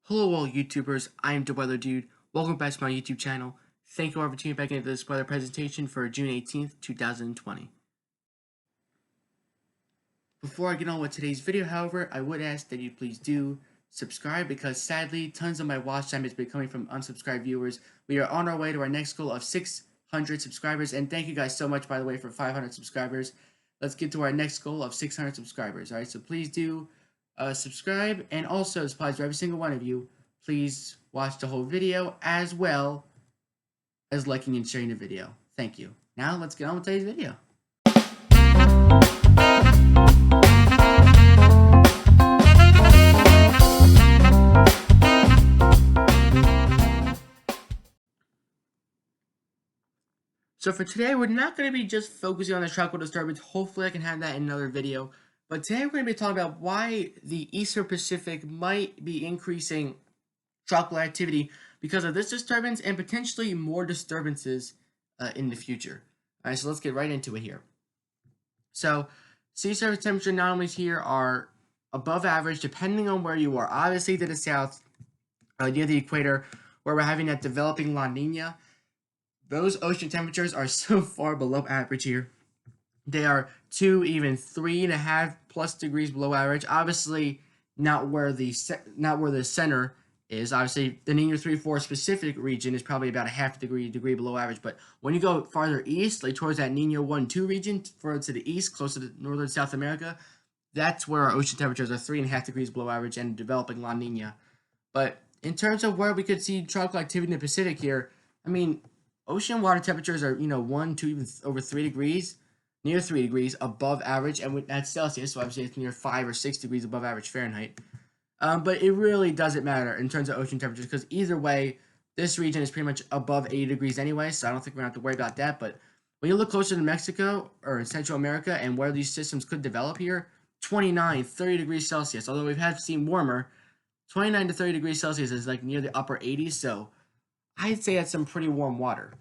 Hello all YouTubers, I am the Weather Dude. Welcome back to my YouTube channel. Thank you all for tuning back into this weather presentation for June 18th, 2020. Before I get on with today's video, however, I would ask that you please do subscribe because sadly, tons of my watch time has been coming from unsubscribed viewers. We are on our way to our next goal of 600 subscribers, and thank you guys so much, by the way, for 500 subscribers. Let's get to our next goal of 600 subscribers, alright? So please do subscribe, and also, this applies to every single one of you, please watch the whole video as well as liking and sharing the video. Thank you. Now let's get on with today's video. So for today, we're not going to be just focusing on the tropical disturbance. Hopefully I can have that in another video. But today we're going to be talking about why the Eastern Pacific might be increasing tropical activity because of this disturbance and potentially more disturbances in the future. All right, so let's get right into it here. So sea surface temperature anomalies here are above average depending on where you are. Obviously to the south, near the equator, where we're having that developing La Nina, those ocean temperatures are so far below average here. They are 2, even 3.5+ degrees below average. Obviously, not where the center is. Obviously, the Nina 3-4 specific region is probably about a half degree below average. But when you go farther east, like towards that Nina 1-2 region, further to the east, closer to northern South America, that's where our ocean temperatures are 3.5 degrees below average and developing La Nina. But in terms of where we could see tropical activity in the Pacific here, I mean, ocean water temperatures are 1, 2, even over 3 degrees. Near 3 degrees above average, and that's Celsius, so obviously it's near 5 or 6 degrees above average Fahrenheit. But it really doesn't matter in terms of ocean temperatures because either way, this region is pretty much above 80 degrees anyway, so I don't think we're going to have to worry about that. But when you look closer to Mexico or Central America and where these systems could develop here, 29, 30 degrees Celsius, although we've seen warmer, 29 to 30 degrees Celsius is like near the upper 80s, so I'd say that's some pretty warm water.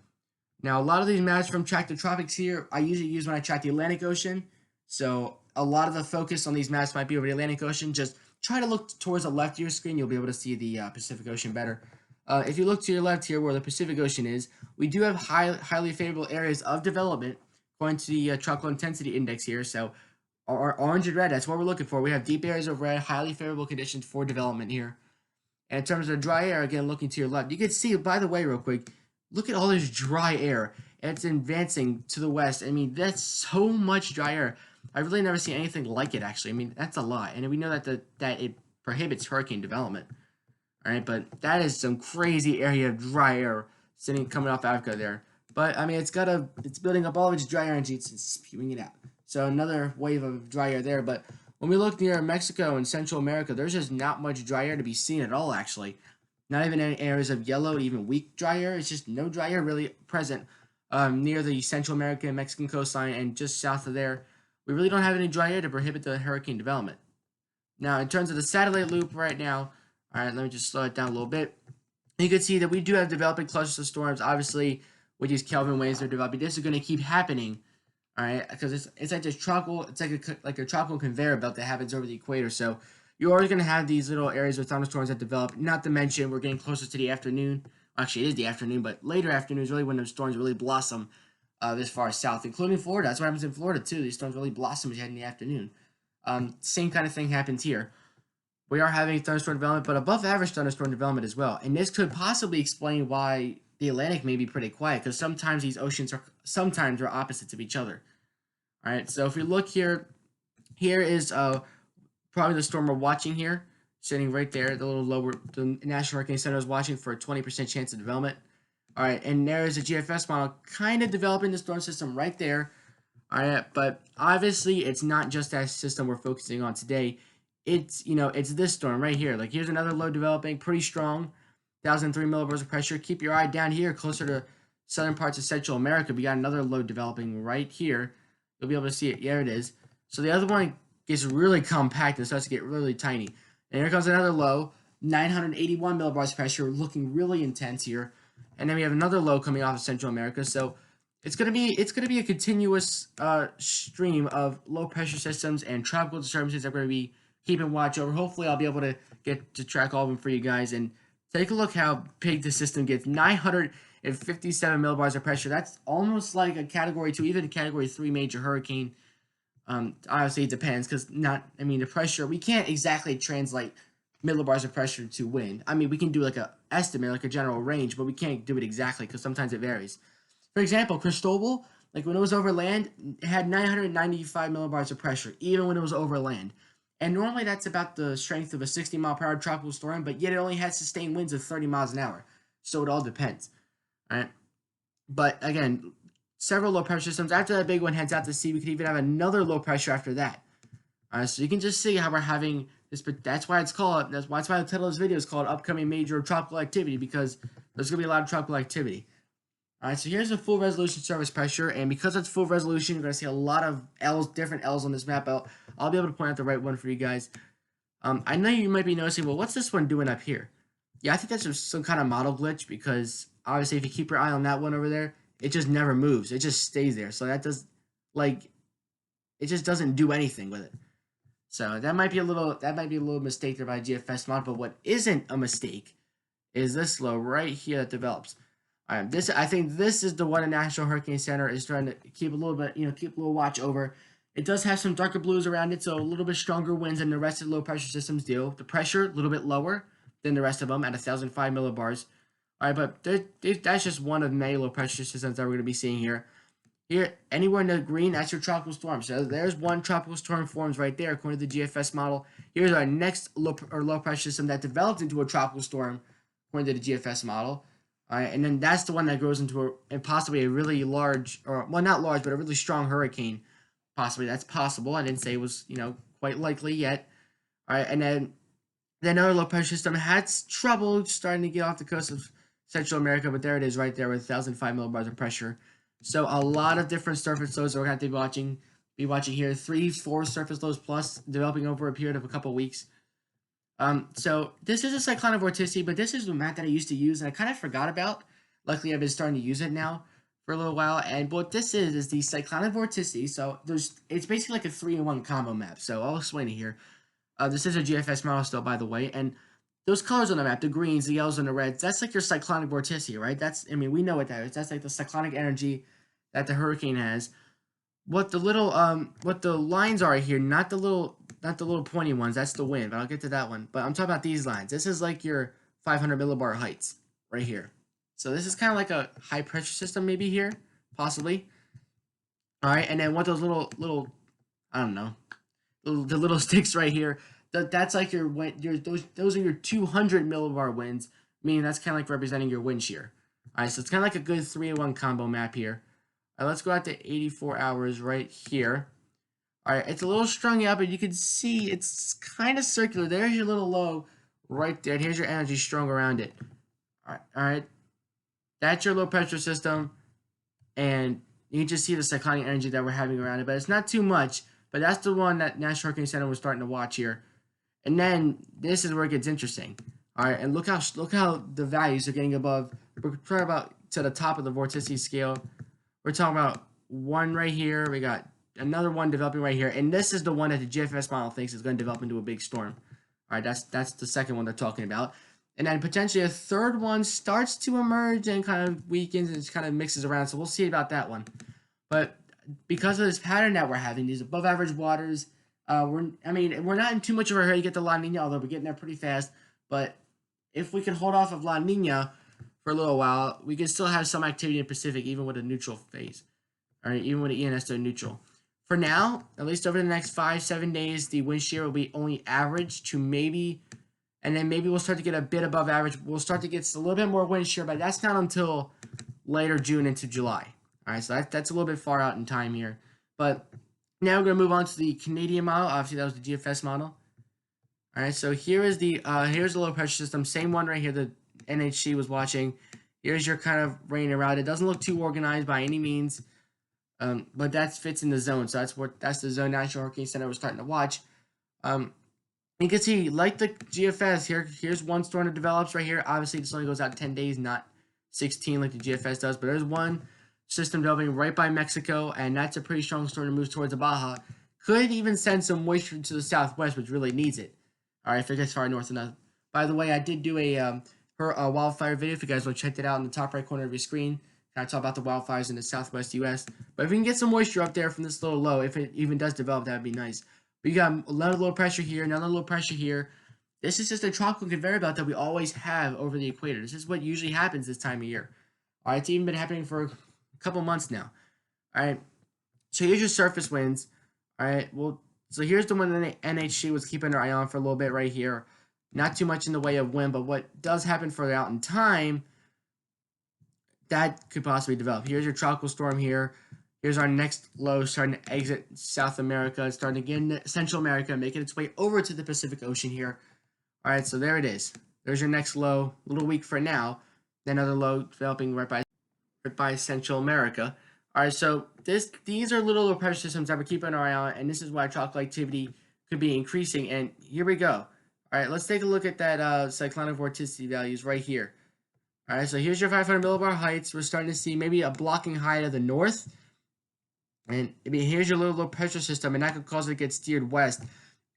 Now, a lot of these maps from Track the Tropics here, I usually use when I track the Atlantic Ocean. So a lot of the focus on these maps might be over the Atlantic Ocean. Just try to look towards the left of your screen. You'll be able to see the Pacific Ocean better. If you look to your left here where the Pacific Ocean is, we do have highly favorable areas of development according to the Tropical Intensity Index here. So our orange and red, that's what we're looking for. We have deep areas of red, highly favorable conditions for development here. And in terms of dry air, again, looking to your left, you can see, by the way, real quick, look at all this dry air. It's advancing to the west. I mean, that's so much dry air. I've really never seen anything like it, actually. I mean, that's a lot. And we know that it prohibits hurricane development. All right, but that is some crazy area of dry air coming off Africa there. But, I mean, it's building up all of its dry air and it's spewing it out. So another wave of dry air there. But when we look near Mexico and Central America, there's just not much dry air to be seen at all, actually. Not even any areas of yellow, even weak dry air. It's just no dry air really present near the Central American and Mexican coastline and just south of there. We really don't have any dry air to prohibit the hurricane development. Now, in terms of the satellite loop right now, all right, let me just slow it down a little bit. You can see that we do have developing clusters of storms. Obviously, with these Kelvin waves they're developing, this is going to keep happening, all right, because it's like this tropical, it's like a tropical conveyor belt that happens over the equator. So you're always going to have these little areas of thunderstorms that develop. Not to mention, we're getting closer to the afternoon. Actually, it is the afternoon, but later afternoon is really when those storms really blossom this far south, including Florida. That's what happens in Florida, too. These storms really blossom as you head in the afternoon. Same kind of thing happens here. We are having thunderstorm development, but above average thunderstorm development as well. And this could possibly explain why the Atlantic may be pretty quiet, because sometimes these oceans are opposites of each other. All right, so if we look here, here is probably the storm we're watching here, sitting right there, the little lower. The National Hurricane Center is watching for a 20% chance of development. All right, and there's a GFS model kind of developing the storm system right there. All right, but obviously it's not just that system we're focusing on today. It's it's this storm right here. Like here's another low developing, pretty strong, 1,003 millibars of pressure. Keep your eye down here, closer to southern parts of Central America. We got another low developing right here. You'll be able to see it. There it is. So the other one gets really compact and starts to get really tiny. And here comes another low, 981 millibars of pressure, looking really intense here. And then we have another low coming off of Central America. So it's gonna be a continuous stream of low pressure systems and tropical disturbances that are going to be keeping watch over. Hopefully, I'll be able to get to track all of them for you guys. And take a look how big the system gets. 957 millibars of pressure. That's almost like a Category 2, even a Category 3 major hurricane. Obviously, it depends because the pressure, we can't exactly translate millibars of pressure to wind. I mean, we can do like a estimate, like a general range, but we can't do it exactly because sometimes it varies. For example, Cristobal, like when it was over land, it had 995 millibars of pressure, even when it was over land. And normally that's about the strength of a 60-mile-per-hour tropical storm, but yet it only had sustained winds of 30 miles an hour. So it all depends. All right. But again, several low pressure systems. After that big one heads out to sea, we could even have another low pressure after that. All right, so you can just see how we're having this. But that's why it's called. That's why the title of this video is called "Upcoming Major Tropical Activity," because there's gonna be a lot of tropical activity. All right, so here's a full resolution surface pressure, and because it's full resolution, you're gonna see a lot of L's, different L's on this map. I'll be able to point out the right one for you guys. I know you might be noticing, well, what's this one doing up here? Yeah, I think that's just some kind of model glitch because obviously if you keep your eye on that one over there, it just never moves. It just stays there. So that does, like, it just doesn't do anything with it. So that might be a little mistake there by GFS mod. But what isn't a mistake is this low right here that develops. I think this is the one the National Hurricane Center is trying to keep a little bit, keep a little watch over. It does have some darker blues around it, so a little bit stronger winds than the rest of the low pressure systems do. The pressure a little bit lower than the rest of them at 1,005 millibars. All right, but that's just one of many low pressure systems that we're going to be seeing here. Here, anywhere in the green, that's your tropical storm. So there's one tropical storm forms right there, according to the GFS model. Here's our next low pressure system that developed into a tropical storm, according to the GFS model. All right, and then that's the one that grows into possibly a really large, or well, not large, but a really strong hurricane. Possibly, that's possible. I didn't say it was, quite likely yet. All right, and then another low pressure system had trouble starting to get off the coast of Central America, but there it is right there with 1,005 millibars of pressure. So a lot of different surface lows that we're going to have to be watching here. 3-4 surface lows plus developing over a period of a couple weeks. So this is a cyclonic vorticity, but this is the map that I used to use and I kind of forgot about. Luckily, I've been starting to use it now for a little while. And what this is the cyclonic vorticity. So it's basically like a 3-in-1 combo map. So I'll explain it here. This is a GFS model still, by the way, and those colors on the map, the greens, the yellows, and the reds, that's like your cyclonic vorticity, right? We know what that is. That's like the cyclonic energy that the hurricane has. What the lines are here, not the little pointy ones, that's the wind, but I'll get to that one. But I'm talking about these lines. This is like your 500 millibar heights right here. So this is kind of like a high pressure system maybe here, possibly. All right, and then what those little, I don't know, the little sticks right here, that's like those are your 200 millibar winds, meaning that's kind of like representing your wind shear. All right, so it's kind of like a good 3-in-1 combo map here. All right, let's go out to 84 hours right here. All right, it's a little strung out, but you can see it's kind of circular. There's your little low right there. And here's your energy strung around it. All right. That's your low pressure system, and you can just see the cyclonic energy that we're having around it. But it's not too much. But that's the one that National Hurricane Center was starting to watch here. And then this is where it gets interesting. All right, and look how the values are getting above. We're talking about to the top of the vorticity scale. We're talking about one right here. We got another one developing right here, and this is the one that the GFS model thinks is going to develop into a big storm. All right, that's the second one they're talking about, and then potentially a third one starts to emerge and kind of weakens and just kind of mixes around. So we'll see about that one. But because of this pattern that we're having, these above average waters, we're not in too much of a hurry to get to La Nina, although we're getting there pretty fast. But if we can hold off of La Nina for a little while, we can still have some activity in the Pacific, even with a neutral phase. All right, even with an ENS to neutral. For now, at least over the next 5-7 days, the wind shear will be only average to maybe, and then maybe we'll start to get a bit above average. We'll start to get a little bit more wind shear, but that's not until later June into July. All right, so that's a little bit far out in time here. But now we're going to move on to the Canadian model. Obviously, that was the GFS model. All right, so here's the low pressure system. Same one right here the NHC was watching. Here's your kind of rain around. It doesn't look too organized by any means, but that fits in the zone. So that's the zone National Hurricane Center was starting to watch. You can see, like the GFS, here's one storm that develops right here. Obviously, this only goes out 10 days, not 16 like the GFS does, but there's one system developing right by Mexico, and that's a pretty strong storm to move towards the Baja. Could even send some moisture to the southwest, which really needs it. All right, if it gets far north enough. By the way, I did do a wildfire video. If you guys want to check that out in the top right corner of your screen, I talk about the wildfires in the southwest U.S. But if we can get some moisture up there from this little low, if it even does develop, that would be nice. We got another low pressure here, another low pressure here. This is just a tropical conveyor belt that we always have over the equator. This is what usually happens this time of year. All right, it's even been happening for a couple months now. All right, so here's your surface winds. All right, well, so here's the one that NHC was keeping our eye on for a little bit right here. Not too much in the way of wind, but what does happen further out in time, that could possibly develop. Here's your tropical storm here. Here's our next low starting to exit South America, starting to get into Central America, making its way over to the Pacific Ocean here. All right, so there it is. There's your next low, a little weak for now. Then another low developing right by Central America. All right, so these are little low pressure systems that we're keeping our eye on, and this is why tropical activity could be increasing. And here we go. All right, let's take a look at that cyclonic vorticity values right here. All right, so here's your 500 millibar heights. We're starting to see maybe a blocking high to the north. And I mean, here's your little low pressure system, and that could cause it to get steered west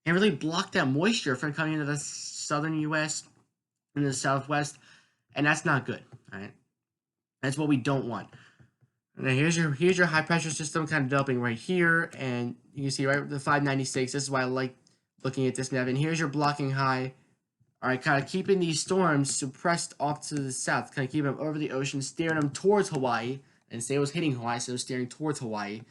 and really block that moisture from coming into the southern U.S. and the southwest, and that's not good. All right, that's what we don't want. And then here's your high pressure system kind of developing right here, and you can see right the 596. This is why I like looking at this map. And here's your blocking high. All right, kind of keeping these storms suppressed off to the south, kind of keeping them over the ocean, steering them towards Hawaii. And say it was hitting Hawaii, so it was steering towards Hawaii.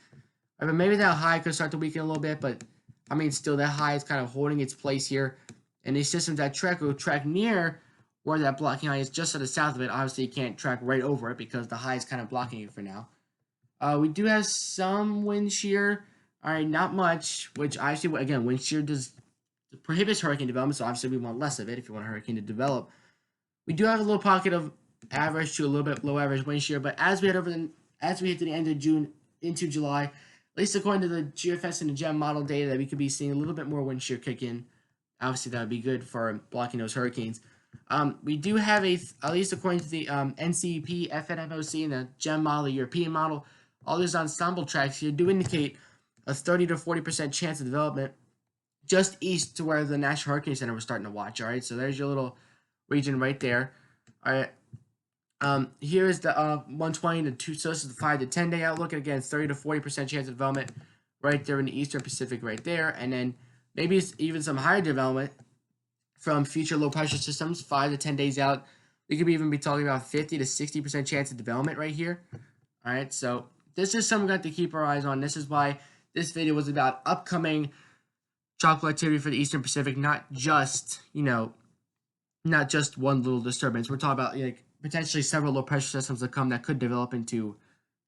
I mean, maybe that high could start to weaken a little bit, but I mean, still that high is kind of holding its place here. And these systems that will track near where that blocking high is, just to the south of it. Obviously, you can't track right over it because the high is kind of blocking it for now. We do have some wind shear. All right, not much, which obviously, again, wind shear prohibits hurricane development, so obviously we want less of it if you want a hurricane to develop. We do have a little pocket of average to a little bit below average wind shear, but as we hit to the end of June into July, at least according to the GFS and the GEM model data, that we could be seeing a little bit more wind shear kick in. Obviously, that would be good for blocking those hurricanes. We do have at least according to the NCEP, FNMOC, and the GEM model, the European model, all these ensemble tracks here do indicate a 30 to 40% chance of development just east to where the National Hurricane Center was starting to watch. All right, so there's your little region right there. All right, here is the 120 to 2, so this is the 5 to 10 day outlook. And again, 30 to 40% chance of development right there in the Eastern Pacific right there. And then maybe even some higher development from future low pressure systems 5 to 10 days out. We could even be talking about 50 to 60% chance of development right here. All right, so this is something we have to keep our eyes on. This is why this video was about upcoming tropical activity for the Eastern Pacific, not just, not just one little disturbance. We're talking about potentially several low pressure systems that come that could develop into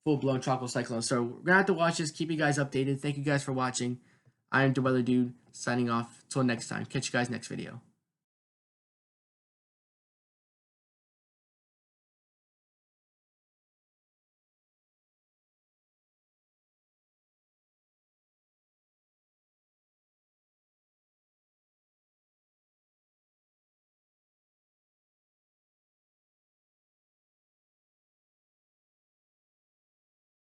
full-blown tropical cyclones. So we're going to have to watch this, keep you guys updated. Thank you guys for watching. I am the Weather Dude, signing off. Till next time. Catch you guys next video.